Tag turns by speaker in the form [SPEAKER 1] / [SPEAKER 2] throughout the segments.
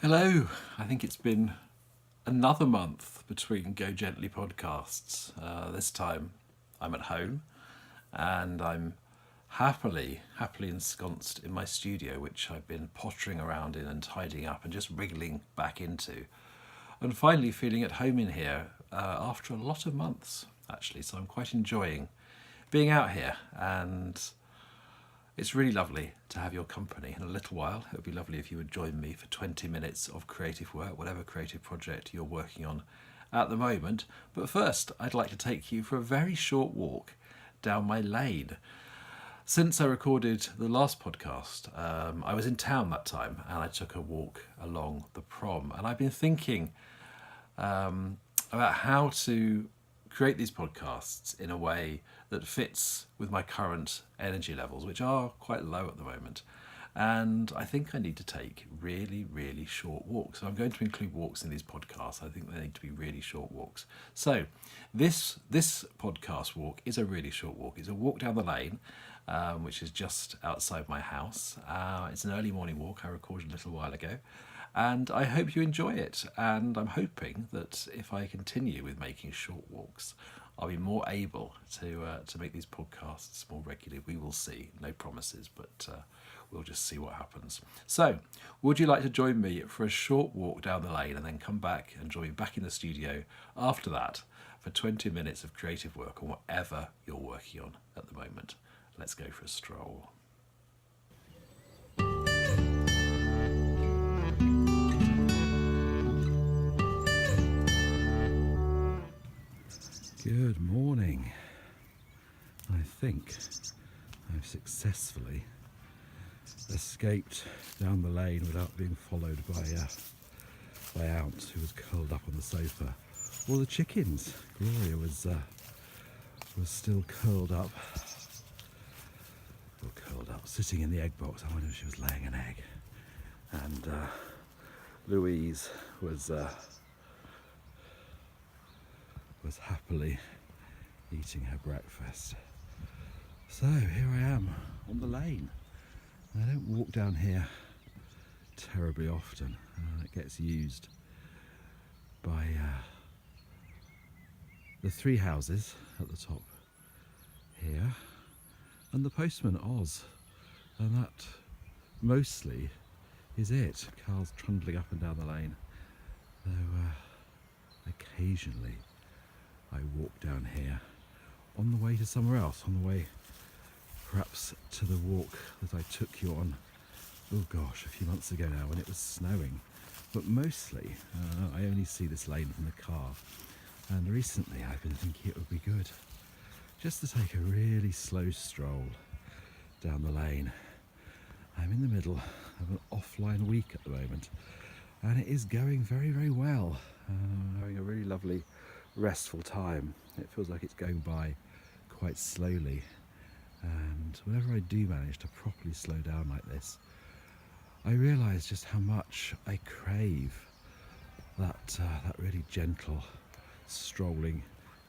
[SPEAKER 1] Hello, I think it's been another month between Go Gently podcasts. This time I'm at home and I'm happily ensconced in my studio, which I've been pottering around in and tidying up and just wriggling back into. And finally feeling at home in here after a lot of months, actually. So I'm quite enjoying being out here, and it's really lovely to have your company. In a little while, it would be lovely if you would join me for 20 minutes of creative work, whatever creative project you're working on at the moment. But first, I'd like to take you for a very short walk down my lane. Since I recorded the last podcast, I was in town that time and I took a walk along the prom. And I've been thinking about how to create these podcasts in a way that fits with my current energy levels, which are quite low at the moment. And I think I need to take really short walks. So I'm going to include walks in these podcasts. I think they need to be really short walks. So this podcast walk is a really short walk. It's a walk down the lane, which is just outside my house. It's an early morning walk I recorded a little while ago. And I hope you enjoy it. And I'm hoping that if I continue with making short walks, I'll be more able to make these podcasts more regularly. We will see. No promises, but we'll just see what happens. So, would you like to join me for a short walk down the lane and then come back and join me back in the studio after that for 20 minutes of creative work on whatever you're working on at the moment? Let's go for a stroll. Good morning. I think I've successfully escaped down the lane without being followed by Ounce, who was curled up on the sofa, or the chickens. Gloria was still curled up, sitting in the egg box. I wonder if she was laying an egg. And Louise was happily eating her breakfast. So here I am on the lane. I don't walk down here terribly often. It gets used by the three houses at the top here and the postman Oz, and that mostly is it. Cars trundling up and down the lane, though occasionally I walk down here on the way to somewhere else, on the way perhaps to the walk that I took you on, oh gosh, a few months ago now when it was snowing. But mostly I only see this lane from the car, and recently I've been thinking it would be good just to take a really slow stroll down the lane. I'm in the middle of an offline week at the moment, and it is going very well. Having a really lovely restful time. It feels like it's going by quite slowly, and whenever I do manage to properly slow down like this, I realise just how much I crave that really gentle strolling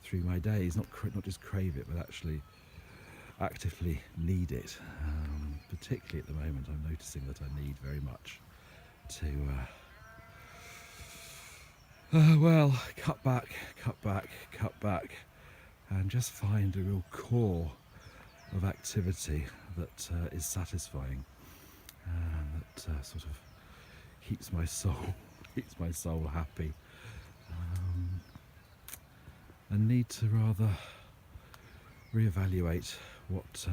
[SPEAKER 1] through my days. Not just crave it, but actually actively need it. Particularly at the moment, I'm noticing that I need very much to cut back, and just find a real core of activity that is satisfying, and that sort of keeps my soul happy. And need to rather reevaluate what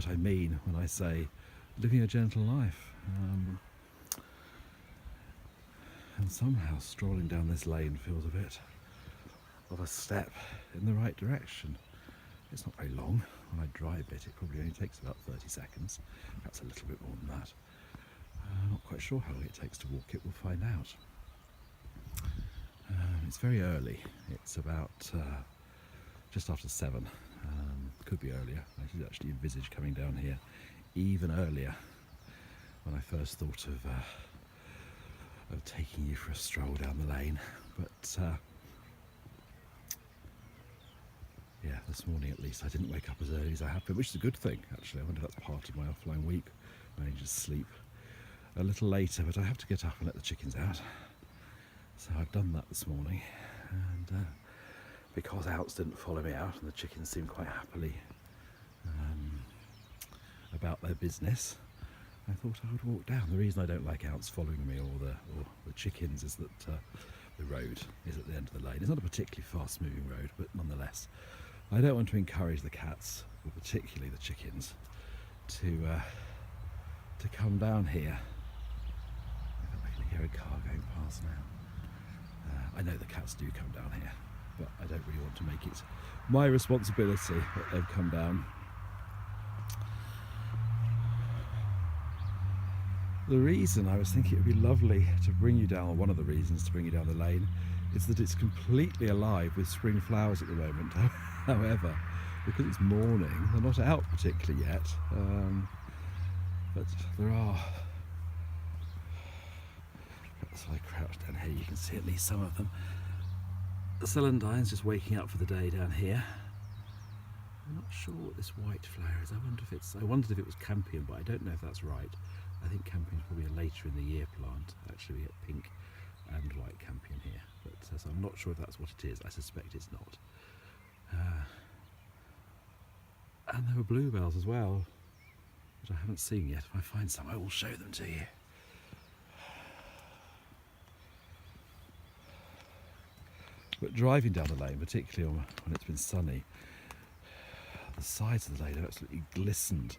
[SPEAKER 1] I mean when I say living a gentle life. And somehow strolling down this lane feels a bit of a step in the right direction. It's not very long. When I drive it probably only takes about 30 seconds, perhaps a little bit more than that. I'm not quite sure how long it takes to walk it, we'll find out. It's very early. It's about just after 7. Could be earlier. I did actually envisage coming down here even earlier when I first thought of taking you for a stroll down the lane, but yeah, this morning at least I didn't wake up as early as I have been, which is a good thing actually. I wonder if that's part of my offline week. I just sleep a little later, but I have to get up and let the chickens out. So I've done that this morning, and because Outs didn't follow me out and the chickens seemed quite happily about their business, I thought I would walk down. The reason I don't like Outs following me or the chickens is that the road is at the end of the lane. It's not a particularly fast moving road, but nonetheless I don't want to encourage the cats, or particularly the chickens, to come down here. I can hear a car going past now. I know the cats do come down here, but I don't really want to make it my responsibility that they've come down. The reason I was thinking it would be lovely to bring you down, or one of the reasons to bring you down the lane, is that it's completely alive with spring flowers at the moment. However, because it's morning, they're not out particularly yet, but there are. As I crouch down here, you can see at least some of them. The celandines just waking up for the day down here. I'm not sure what this white flower is. I wondered if it was campion, but I don't know if that's right. I think campion is probably a later in the year plant. Actually, we get pink and white campion here, but so I'm not sure if that's what it is. I suspect it's not. And there were bluebells as well, which I haven't seen yet. If I find some, I will show them to you. But driving down the lane, particularly when it's been sunny, the sides of the lane have absolutely glistened,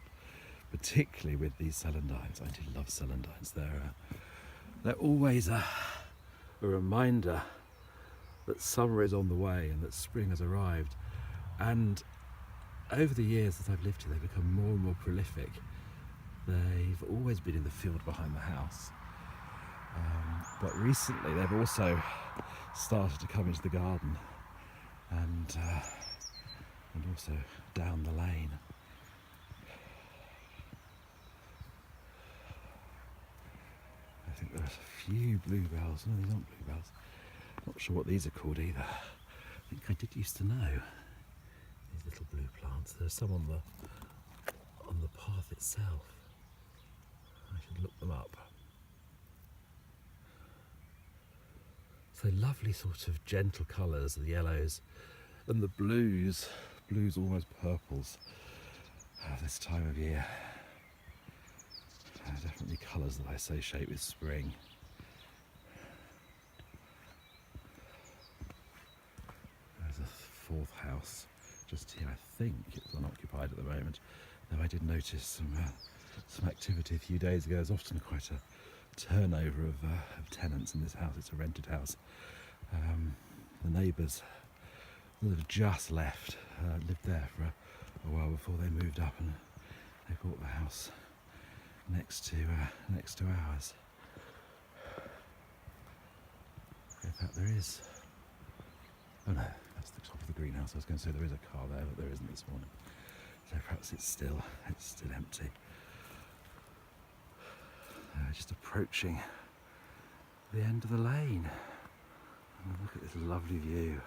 [SPEAKER 1] particularly with these celandines. I do love celandines. They're always a reminder that summer is on the way and that spring has arrived. And over the years that I've lived here, they've become more and more prolific. They've always been in the field behind the house. But recently they've also started to come into the garden and also down the lane. I think there's a few bluebells. No, these aren't bluebells. Not sure what these are called either. I think I did used to know these little blue plants. There's some on the path itself. I should look them up. So lovely sort of gentle colours, the yellows and the blues almost purples this time of year. Definitely colours that I associate with spring. There's a fourth house just here. I think it's unoccupied at the moment, though I did notice some activity a few days ago. There's often quite a turnover of tenants in this house. It's a rented house. The neighbours that have just left lived there for a while before they moved up, and they bought the house next to ours. In fact, there is. Oh no, that's the top of the greenhouse. I was going to say there is a car there, but there isn't this morning. So perhaps it's still empty. Just approaching the end of the lane. And look at this lovely view.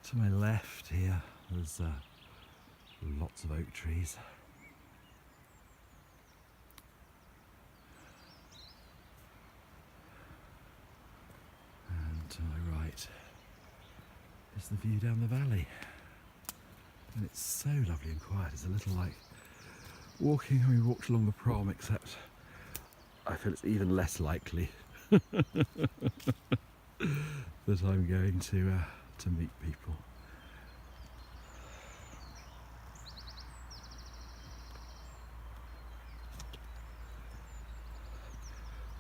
[SPEAKER 1] To my left here, there's lots of oak trees. And to my right is the view down the valley. And it's so lovely and quiet. It's a little like walking when we walked along the prom, except I feel it's even less likely that I'm going to meet people.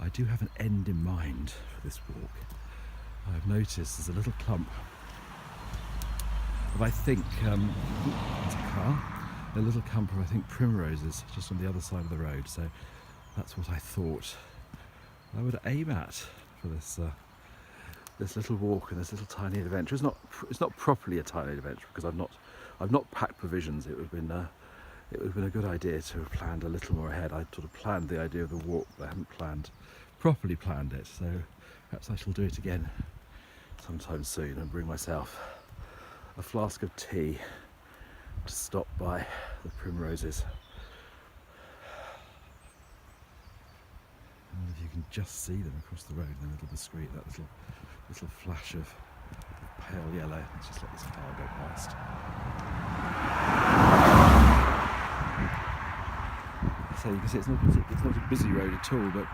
[SPEAKER 1] I do have an end in mind for this walk. I've noticed there's a little clump of, I think, there's a car. A little clump of, I think, primroses just on the other side of the road. So that's what I thought I would aim at for this this little walk and this little tiny adventure. It's not properly a tiny adventure because I've not packed provisions. It would have been a good idea to have planned a little more ahead. I sort of planned the idea of the walk, but I haven't properly planned it. So perhaps I shall do it again sometime soon and bring myself a flask of tea to stop by the primroses. you can just see them across the road in the middle of the street, that little flash of pale yellow. Let's just let this car go past. So you can see it's not a busy road at all, but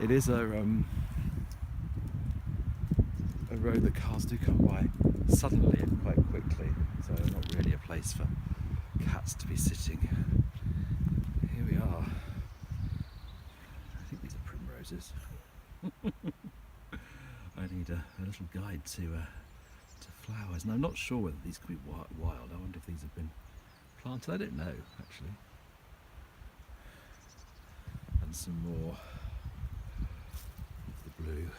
[SPEAKER 1] it is a road that cars do come by suddenly and quite quickly, so not really a place for cats to be sitting. Here we are. I think these are primroses. I need a little guide to flowers, and I'm not sure whether these could be wild. I wonder if these have been planted. I don't know, actually. And some more of the blue,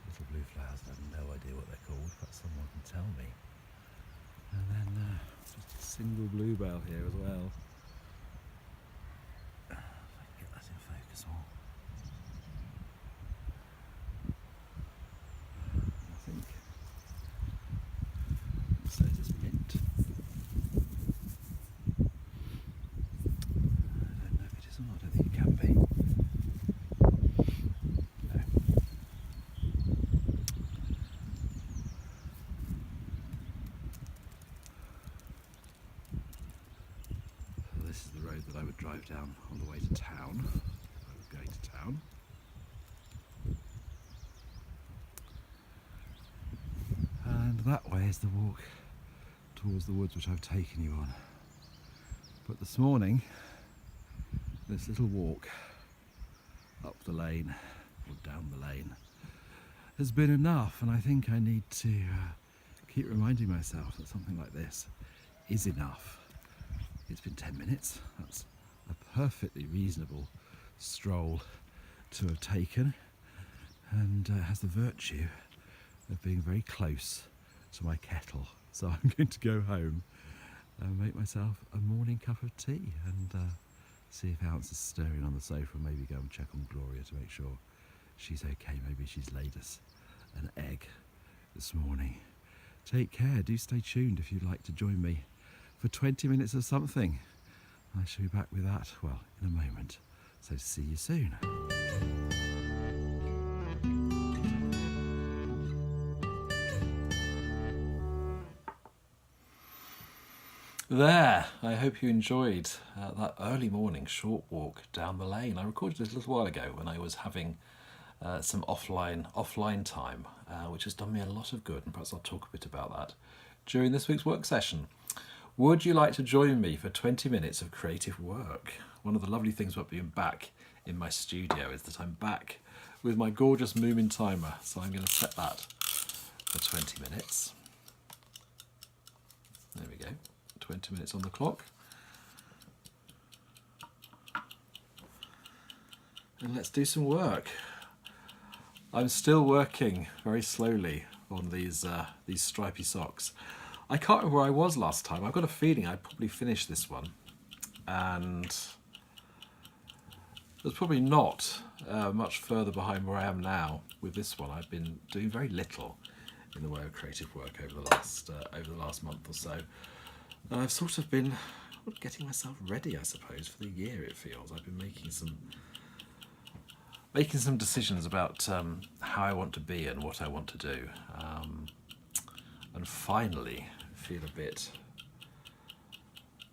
[SPEAKER 1] little blue flowers. I have no idea what they're called, but someone can tell me. And then just a single bluebell here as well. If I can get that in focus on. I think so. This mint. I don't know if it is or not. I don't think it can be. No. So this is the road that I would drive down on the way to town. If I was going to town. And that way is the walk towards the woods which I've taken you on. But this morning, this little walk up the lane, or down the lane, has been enough, and I think I need to keep reminding myself that something like this is enough. It's been 10 minutes, that's a perfectly reasonable stroll to have taken, and has the virtue of being very close to my kettle. So I'm going to go home and make myself a morning cup of tea and see if Ounce is stirring on the sofa, and maybe go and check on Gloria to make sure she's okay. Maybe she's laid us an egg this morning. Take care, do stay tuned if you'd like to join me for 20 minutes of something. I shall be back with that, well, in a moment. So see you soon. There, I hope you enjoyed that early morning short walk down the lane. I recorded it a little while ago when I was having some offline time, which has done me a lot of good, and perhaps I'll talk a bit about that during this week's work session. Would you like to join me for 20 minutes of creative work? One of the lovely things about being back in my studio is that I'm back with my gorgeous Moomin timer, so I'm going to set that for 20 minutes. There we go. 20 minutes on the clock. And let's do some work. I'm still working very slowly on these stripy socks. I can't remember where I was last time. I've got a feeling I'd probably finish this one, and there's probably not much further behind where I am now with this one. I've been doing very little in the way of creative work over the last month or so. I've sort of been getting myself ready, I suppose, for the year. It feels I've been making some decisions about how I want to be and what I want to do, and finally feel a bit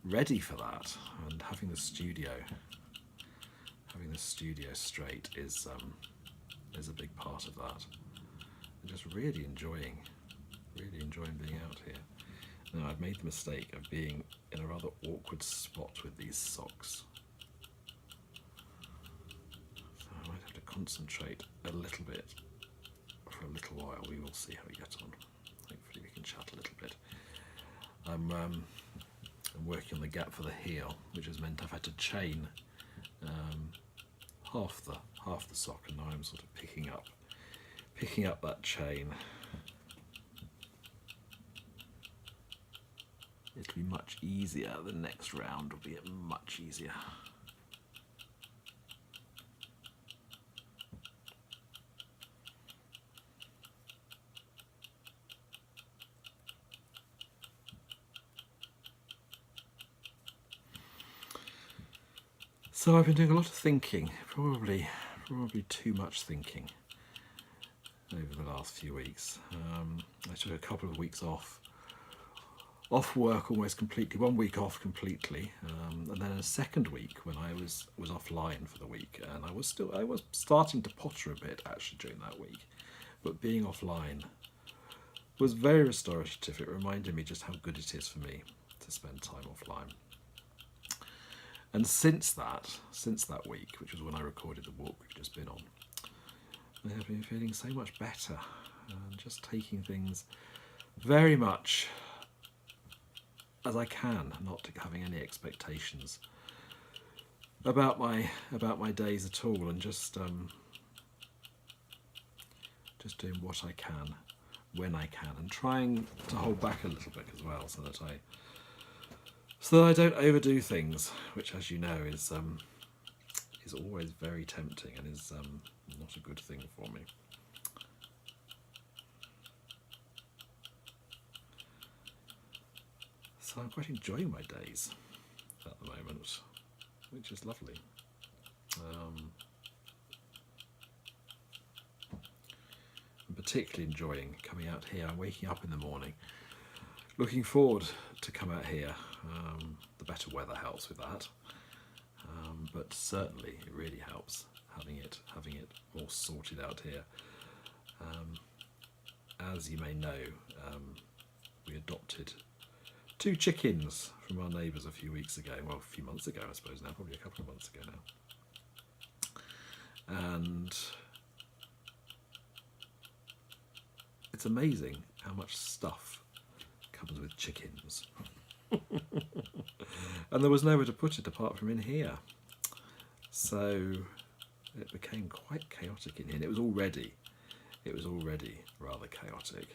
[SPEAKER 1] ready for that. And having the studio straight is a big part of that. And just really enjoying being out here. Now, I've made the mistake of being in a rather awkward spot with these socks. So I might have to concentrate a little bit for a little while. We will see how we get on. Hopefully we can chat a little bit. I'm working on the gap for the heel, which has meant I've had to chain half the sock, and now I'm sort of picking up that chain. It'll be much easier. The next round will be much easier. So I've been doing a lot of thinking, probably probably too much thinking over the last few weeks. I took a couple of weeks off work almost completely, 1 week off completely, and then a second week when I was offline for the week, and I was starting to potter a bit actually during that week, but being offline was very restorative. It reminded me just how good it is for me to spend time offline. And since that week, which was when I recorded the walk we've just been on, I have been feeling so much better and just taking things very much as I can, not having any expectations about my days at all, and just doing what I can when I can, and trying to hold back a little bit as well, so that I don't overdo things, which, as you know, is always very tempting and is not a good thing for me. So I'm quite enjoying my days at the moment, which is lovely. I'm particularly enjoying coming out here. I'm waking up in the morning, looking forward to come out here. The better weather helps with that, but certainly it really helps having it all sorted out here. As you may know, we adopted 2 chickens from our neighbours a few weeks ago. Well, a few months ago, I suppose now, probably a couple of months ago now. And it's amazing how much stuff comes with chickens. And there was nowhere to put it apart from in here. So it became quite chaotic in here. And it was already rather chaotic.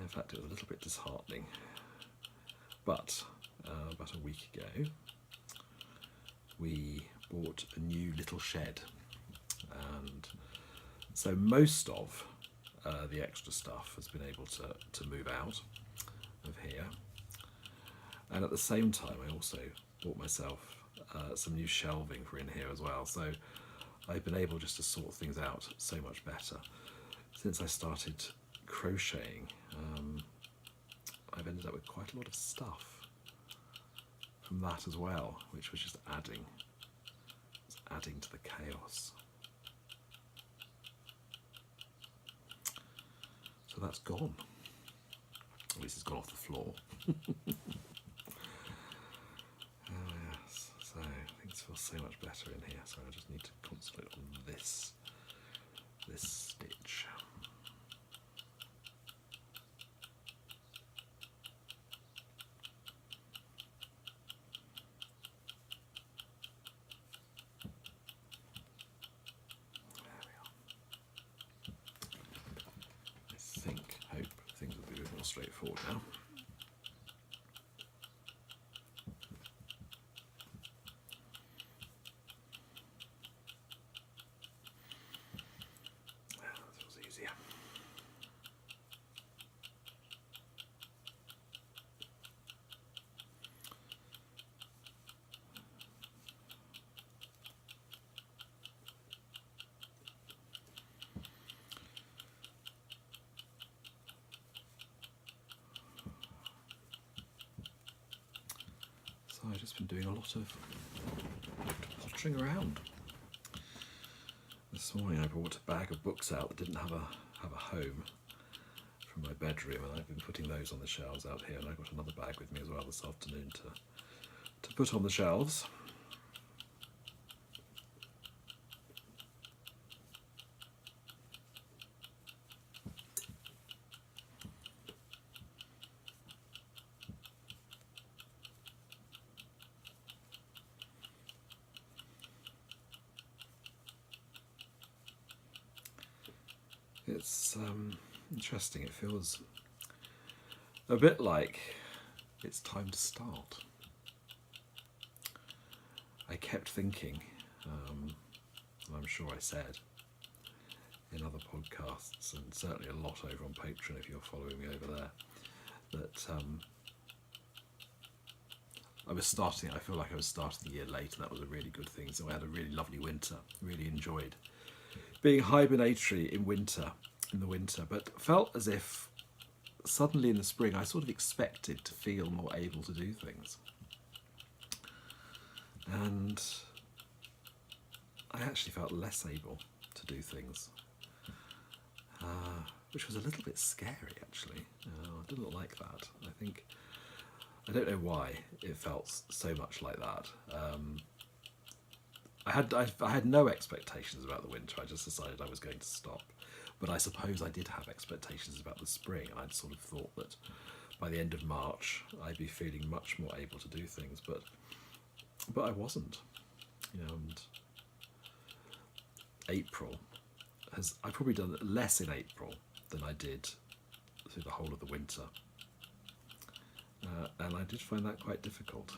[SPEAKER 1] In fact, it was a little bit disheartening. But about a week ago, we bought a new little shed, and so most of the extra stuff has been able to move out of here. And at the same time, I also bought myself some new shelving for in here as well. So I've been able just to sort things out so much better. Since I started crocheting, I've ended up with quite a lot of stuff from that as well, which was just adding to the chaos. So that's gone. At least it's gone off the floor. Oh yes, so things feel so much better in here. So I just need to concentrate on this stitch. Hope things will be a bit more straightforward now. That feels easier. So I've just been doing a lot of pottering around. This morning I brought a bag of books out that didn't have a home from my bedroom, and I've been putting those on the shelves out here, and I got another bag with me as well this afternoon to put on the shelves. It's interesting. It feels a bit like it's time to start. I kept thinking, and I'm sure I said in other podcasts, and certainly a lot over on Patreon if you're following me over there, that I feel like I was starting the year late, and that was a really good thing. So I had a really lovely winter, really enjoyed being hibernatory in the winter, but felt as if suddenly in the spring I sort of expected to feel more able to do things. And I actually felt less able to do things, which was a little bit scary actually. I didn't like that. I don't know why it felt so much like that. I had no expectations about the winter. I just decided I was going to stop. But I suppose I did have expectations about the spring. I'd sort of thought that by the end of March I'd be feeling much more able to do things, but I wasn't. And I've probably done less in April than I did through the whole of the winter. And I did find that quite difficult.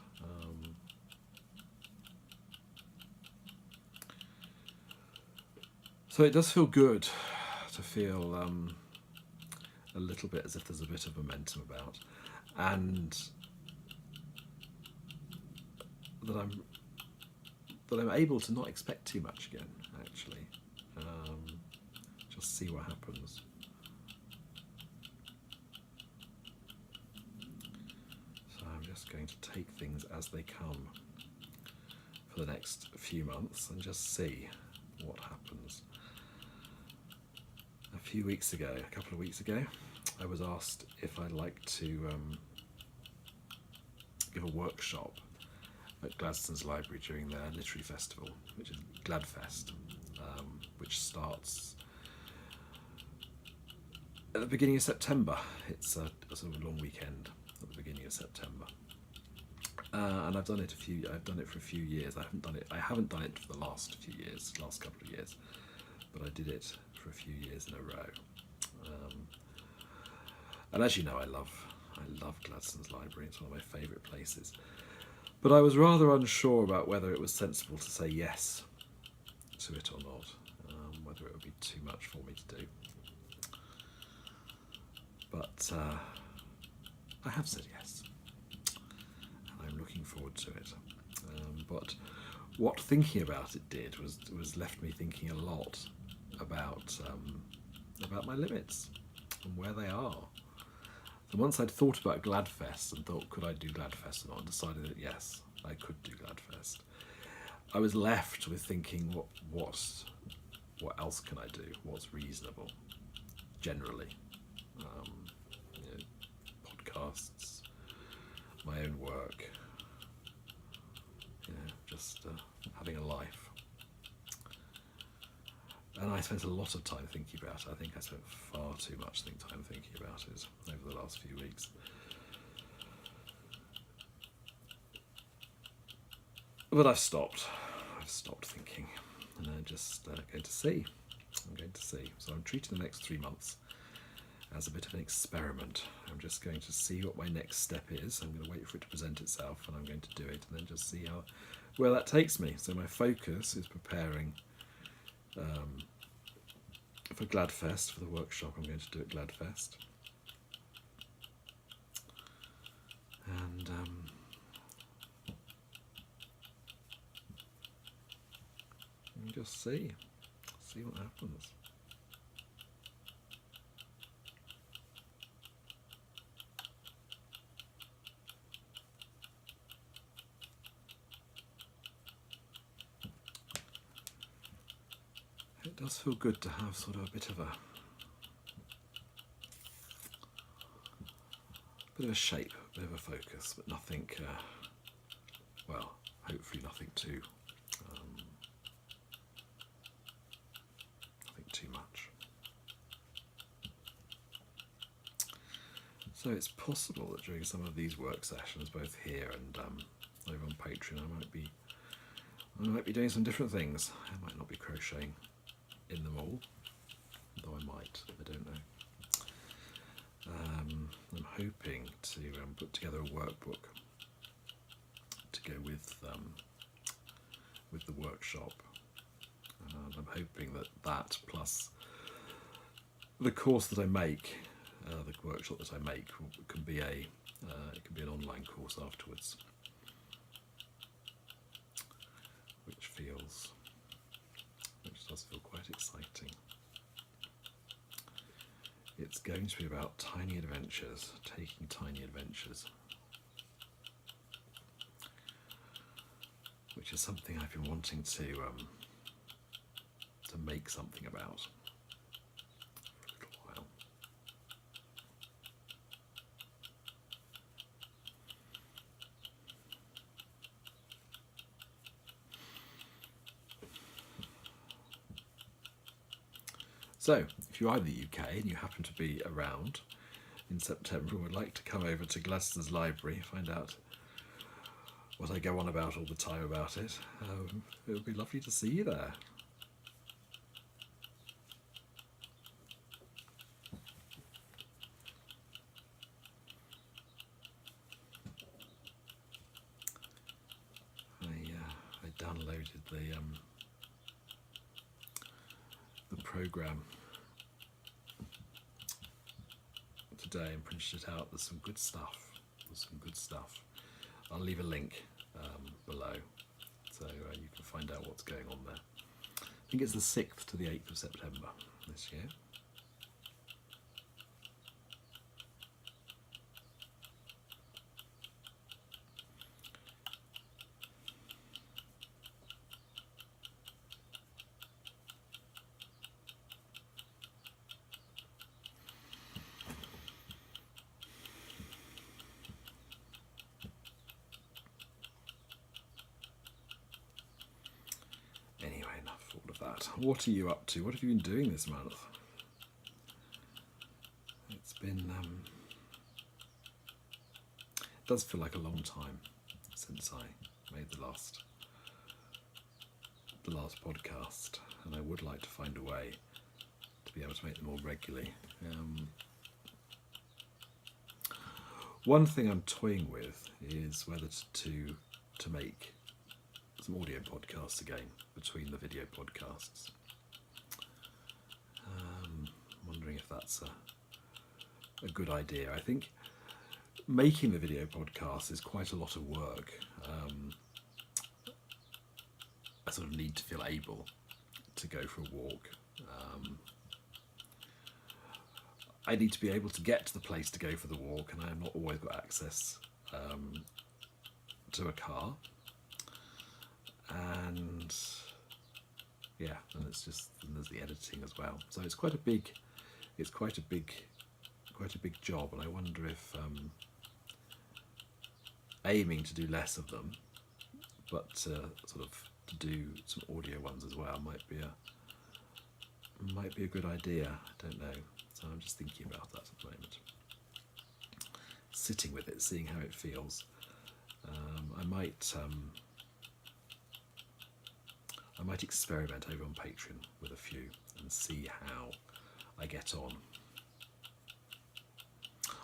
[SPEAKER 1] So it does feel good to feel a little bit as if there's a bit of momentum about, and that I'm able to not expect too much again, actually. Just see what happens. So I'm just going to take things as they come for the next few months and just see what happens. A couple of weeks ago, I was asked if I'd like to give a workshop at Gladstone's Library during their literary festival, which is Gladfest, which starts at the beginning of September. It's a sort of a long weekend at the beginning of September, and I've done it for a few years. I haven't done it for the last couple of years, but I did it for a few years in a row. And as you know, I love Gladstone's Library. It's one of my favourite places. But I was rather unsure about whether it was sensible to say yes to it or not, whether it would be too much for me to do. But I have said yes, and I'm looking forward to it. But what thinking about it did was left me thinking a lot about my limits and where they are. So once I'd thought about Gladfest and thought, could I do Gladfest or not, and decided that yes, I could do Gladfest, I was left with thinking, what else can I do? What's reasonable, generally? Podcasts, my own work, just having a life. And I spent a lot of time thinking about it. I think I spent far too much time thinking about it over the last few weeks. But I've stopped thinking, and I'm just going to see. So I'm treating the next 3 months as a bit of an experiment. I'm just going to see what my next step is. I'm going to wait for it to present itself, and I'm going to do it, and then just see where that takes me. So my focus is preparing for Gladfest, for the workshop I'm going to do at Gladfest. And just see what happens. It does feel good to have sort of a bit of a shape, a bit of a focus, but nothing, hopefully nothing too much. So it's possible that during some of these work sessions, both here and over on Patreon, I might be doing some different things. I might not be crocheting in them all, though I might. I don't know. I'm hoping to put together a workbook to go with the workshop. I'm hoping that plus the course that I make, the workshop that I make, can be an online course afterwards. does feel quite exciting. It's going to be about tiny adventures, taking tiny adventures, which is something I've been wanting to make something about for a little while. So, if you are in the UK and you happen to be around in September and would like to come over to Gladstone's library, find out what I go on about all the time about it, it would be lovely to see you there. I downloaded the program today and printed it out. There's some good stuff. I'll leave a link below so you can find out what's going on there. I think it's the 6th to the 8th of September this year. What are you up to? What have you been doing this month? It's been, it does feel like a long time since I made the last podcast, and I would like to find a way to be able to make them more regularly. One thing I'm toying with is whether to make some audio podcasts again between the video podcasts. Wondering if that's a good idea. I think making the video podcast is quite a lot of work. I sort of need to feel able to go for a walk. I need to be able to get to the place to go for the walk, and I have not always got access to a car. And yeah, and there's the editing as well. So it's quite a big job, and I wonder if aiming to do less of them, but sort of to do some audio ones as well might be a good idea. I don't know. So I'm just thinking about that at the moment. Sitting with it, seeing how it feels. I might experiment over on Patreon with a few and see how I get on.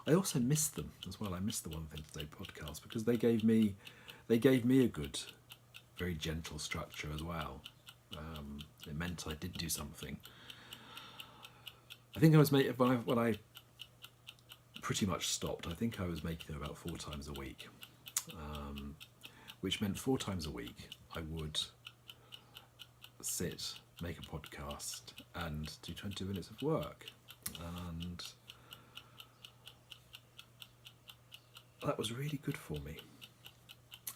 [SPEAKER 1] I also missed them as well. I missed the One Thing Today podcast because they gave me a good, very gentle structure as well. It meant I did do something. I think I was making, when I pretty much stopped, I think I was making them about 4 times a week, which meant 4 times a week I would sit, make a podcast and do 20 minutes of work, and that was really good for me,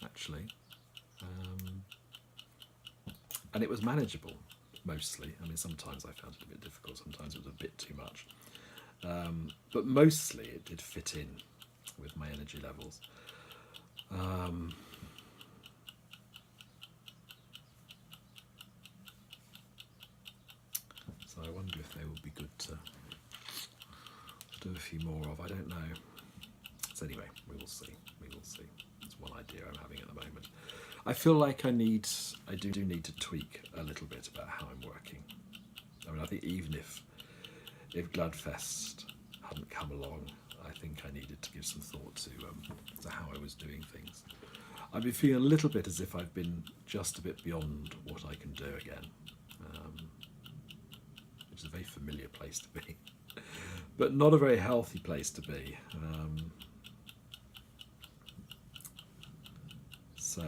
[SPEAKER 1] actually, and it was manageable mostly. I mean, sometimes I found it a bit difficult, sometimes it was a bit too much, but mostly it did fit in with my energy levels. So I wonder if they would be good to do a few more of. I don't know. So anyway, we will see. It's one idea I'm having at the moment. I feel like I do need to tweak a little bit about how I'm working. I mean, I think even if Gladfest hadn't come along, I think I needed to give some thought to how I was doing things. I've been feeling a little bit as if I've been just a bit beyond what I can do again, which is a very familiar place to be, but not a very healthy place to be. So,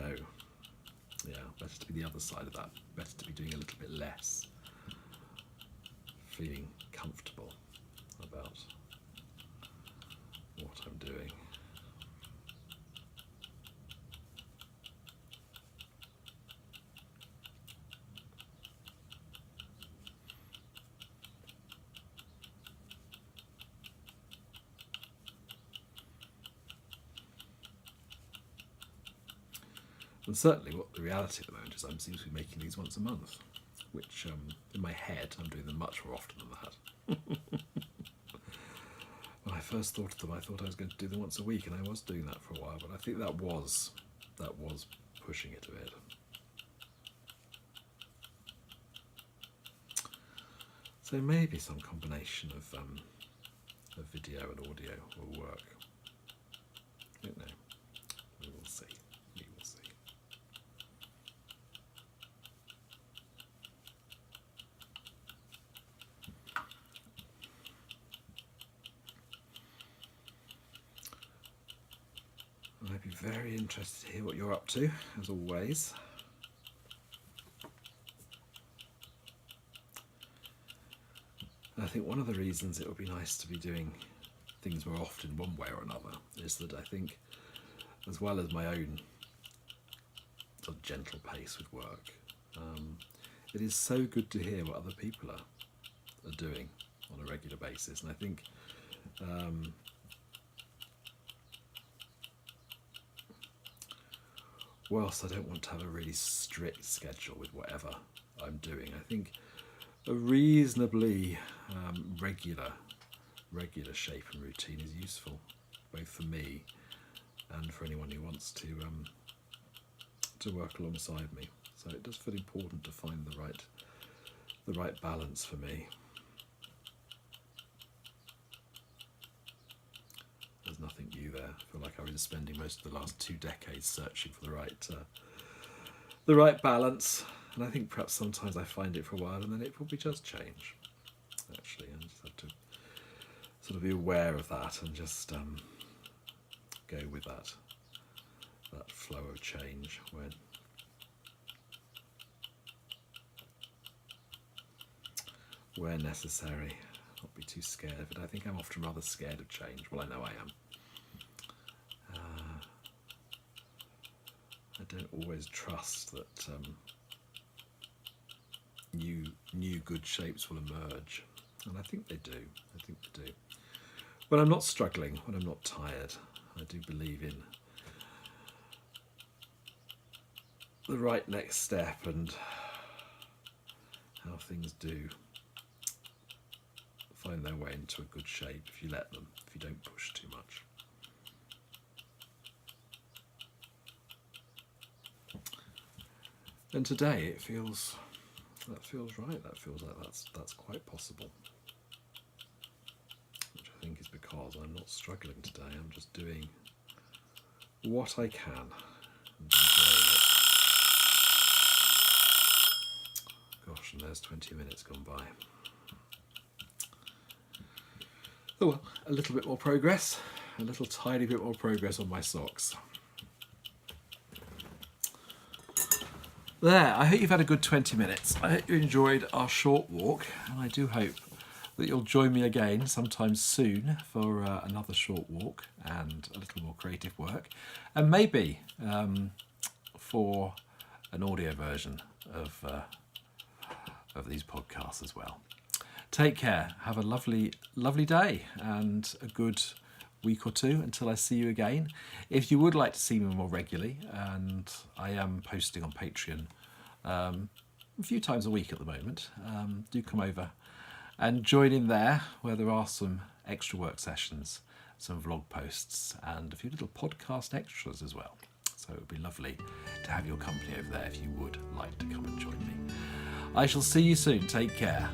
[SPEAKER 1] yeah, better to be the other side of that. Better to be doing a little bit less feeling comfortable about what I'm doing. And certainly what the reality at the moment is, I seem to be making these once a month, which in my head I'm doing them much more often than that. When I first thought of them, I thought I was going to do them once a week, and I was doing that for a while, but I think that was pushing it a bit. So maybe some combination of video and audio will work. I don't know. We will see. We will see. I'd be very interested to hear what you're up to, as always. I think one of the reasons it would be nice to be doing things more often one way or another is that I think, as well as my own sort of gentle pace with work, it is so good to hear what other people are doing on a regular basis. And I think whilst I don't want to have a really strict schedule with whatever I'm doing, I think a reasonably regular shape and routine is useful, both for me and for anyone who wants to work alongside me. So it does feel important to find the right balance for me. There's nothing new there. I feel like I've been spending most of the last 2 decades searching for the right balance. And I think perhaps sometimes I find it for a while and then it probably does change, actually. I just have to sort of be aware of that and just go with that flow of change where necessary. Not be too scared of it. I think I'm often rather scared of change. Well, I know I am. I don't always trust that new good shapes will emerge, and I think they do. When I'm not struggling, when I'm not tired, I do believe in the right next step and how things do find their way into a good shape if you let them, if you don't push too much. And today it feels right. That feels like that's quite possible, which I think is because I'm not struggling today. I'm just doing what I can and enjoying it. Gosh, and there's 20 minutes gone by. Oh well, a little bit more progress, a little tiny bit more progress on my socks. There, I hope you've had a good 20 minutes. I hope you enjoyed our short walk, and I do hope that you'll join me again sometime soon for another short walk and a little more creative work, and maybe for an audio version of these podcasts as well. Take care, have a lovely day and a good week or two until I see you again. If you would like to see me more regularly, and I am posting on Patreon a few times a week at the moment, do come over and join in there, where there are some extra work sessions, some vlog posts and a few little podcast extras as well. So it would be lovely to have your company over there if you would like to come and join me. I shall see you soon. Take care.